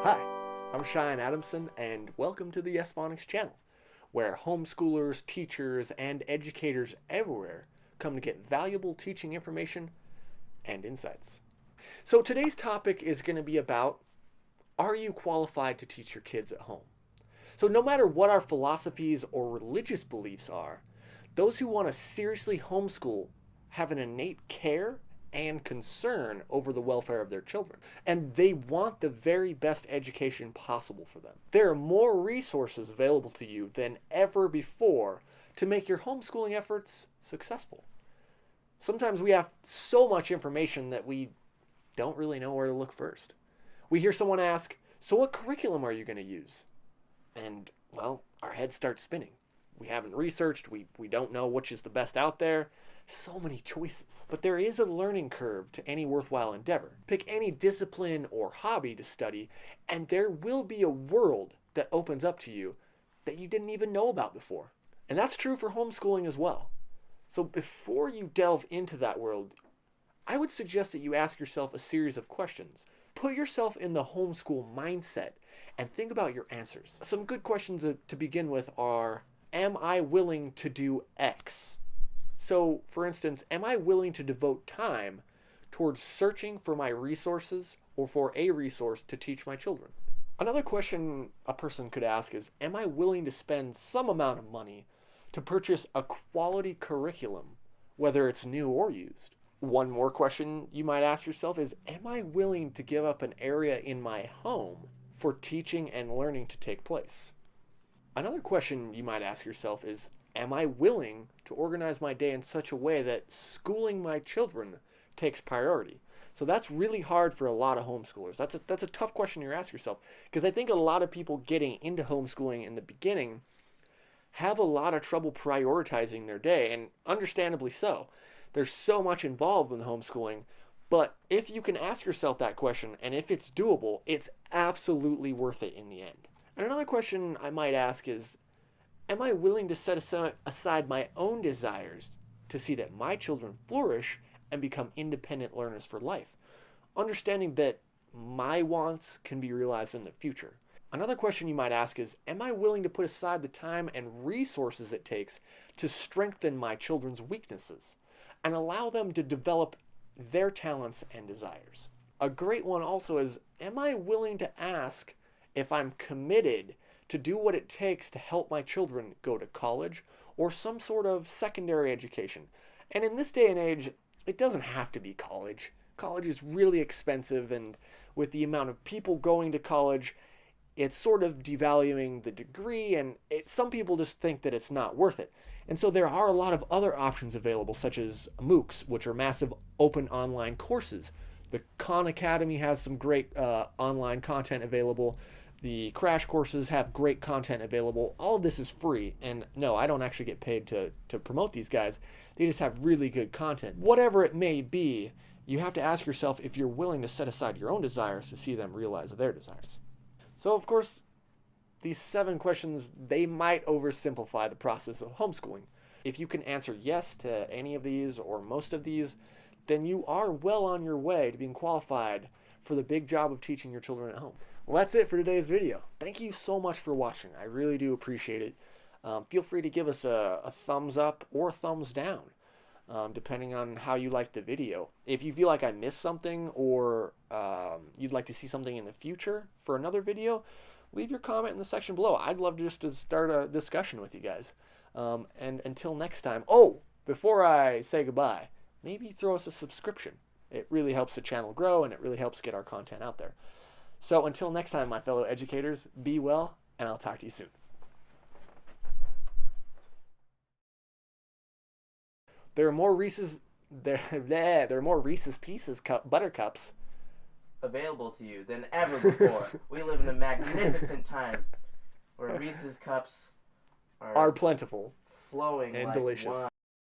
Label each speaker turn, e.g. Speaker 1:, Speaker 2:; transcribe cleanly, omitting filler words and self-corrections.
Speaker 1: Hi, I'm Cheyenne Adamson, and welcome to the YesPhonics channel, where homeschoolers, teachers, and educators everywhere come to get valuable teaching information and insights. So today's topic is going to be about, are you qualified to teach your kids at home? So no matter what our philosophies or religious beliefs are, those who want to seriously homeschool have an innate care and concern over the welfare of their children. And they want the very best education possible for them. There are more resources available to you than ever before to make your homeschooling efforts successful. Sometimes we have so much information that we don't really know where to look first. We hear someone ask, so what curriculum are you going to use? And, well, our heads start spinning. We haven't researched, we don't know which is the best out there. So many choices. But there is a learning curve to any worthwhile endeavor. Pick any discipline or hobby to study, and there will be a world that opens up to you that you didn't even know about before. And that's true for homeschooling as well. So before you delve into that world, I would suggest that you ask yourself a series of questions. Put yourself in the homeschool mindset and think about your answers. Some good questions to begin with are, am I willing to do X? So, for instance, am I willing to devote time towards searching for my resources or for a resource to teach my children? Another question a person could ask is, am I willing to spend some amount of money to purchase a quality curriculum, whether it's new or used? One more question you might ask yourself is, am I willing to give up an area in my home for teaching and learning to take place? Another question you might ask yourself is, am I willing to organize my day in such a way that schooling my children takes priority? So that's really hard for a lot of homeschoolers. That's a tough question you ask yourself, because I think a lot of people getting into homeschooling in the beginning have a lot of trouble prioritizing their day, and understandably so. There's so much involved in homeschooling, but if you can ask yourself that question, and if it's doable, it's absolutely worth it in the end. And another question I might ask is, am I willing to set aside my own desires to see that my children flourish and become independent learners for life, understanding that my wants can be realized in the future? Another question you might ask is, am I willing to put aside the time and resources it takes to strengthen my children's weaknesses and allow them to develop their talents and desires? A great one also is, am I willing to ask if I'm committed to do what it takes to help my children go to college or some sort of secondary education? And in this day and age, it doesn't have to be college. College is really expensive, and with the amount of people going to college, it's sort of devaluing the degree, and some people just think that it's not worth it. And so there are a lot of other options available, such as MOOCs, which are massive open online courses. The Khan Academy has some great online content available. The crash courses have great content available. All of this is free. And no, I don't actually get paid to promote these guys. They just have really good content. Whatever it may be, you have to ask yourself if you're willing to set aside your own desires to see them realize their desires. So, of course, these 7 questions, they might oversimplify the process of homeschooling. If you can answer yes to any of these or most of these, then you are well on your way to being qualified for the big job of teaching your children at home. Well, that's it for today's video. Thank you so much for watching. I really do appreciate it. Feel free to give us a thumbs up or thumbs down, depending on how you like the video. If you feel like I missed something, or you'd like to see something in the future for another video, leave your comment in the section below. I'd love just to start a discussion with you guys. And until next time, before I say goodbye, maybe throw us a subscription. It really helps the channel grow, and it really helps get our content out there. So until next time, my fellow educators, be well, and I'll talk to you soon. There are more Reese's Pieces Buttercups
Speaker 2: available to you than ever before. We live in a magnificent time where Reese's Cups
Speaker 1: are plentiful
Speaker 2: flowing
Speaker 1: and
Speaker 2: like
Speaker 1: delicious.
Speaker 2: wine.